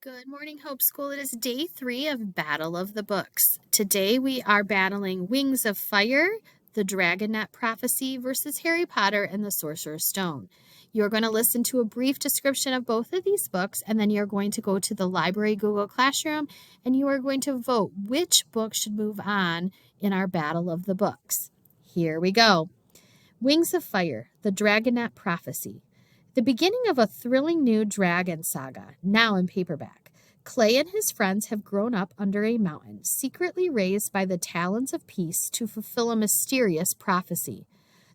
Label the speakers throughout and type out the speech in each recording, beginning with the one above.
Speaker 1: Good morning, Hope School. It is day 3 of Battle of the Books. Today we are battling Wings of Fire, the Dragonette Prophecy versus Harry Potter and the Sorcerer's Stone. You're going to listen to a brief description of both of these books, and then you're going to go to the library Google Classroom, and you are going to vote which book should move on in our Battle of the Books. Here we go. Wings of Fire, the Dragonette Prophecy. The beginning of a thrilling new dragon saga, now in paperback. Clay and his friends have grown up under a mountain, secretly raised by the talons of peace to fulfill a mysterious prophecy.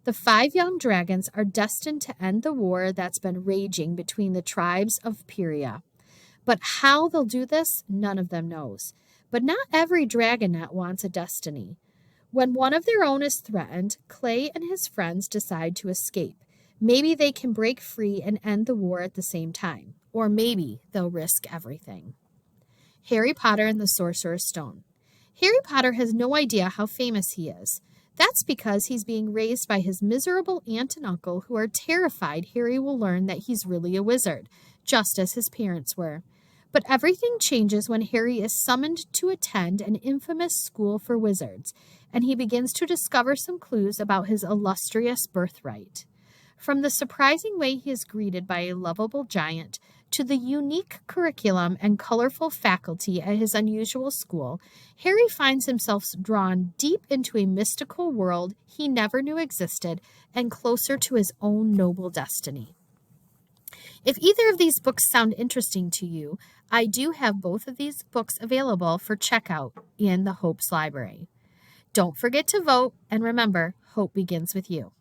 Speaker 1: The 5 young dragons are destined to end the war that's been raging between the tribes of Pyria. But how they'll do this, none of them knows. But not every dragonette wants a destiny. When one of their own is threatened, Clay and his friends decide to escape. Maybe they can break free and end the war at the same time. Or maybe they'll risk everything. Harry Potter and the Sorcerer's Stone. Harry Potter has no idea how famous he is. That's because he's being raised by his miserable aunt and uncle who are terrified Harry will learn that he's really a wizard, just as his parents were. But everything changes when Harry is summoned to attend an infamous school for wizards, and he begins to discover some clues about his illustrious birthright. From the surprising way he is greeted by a lovable giant to the unique curriculum and colorful faculty at his unusual school, Harry finds himself drawn deep into a mystical world he never knew existed and closer to his own noble destiny. If either of these books sound interesting to you, I do have both of these books available for checkout in the Hope's Library. Don't forget to vote, and remember, hope begins with you.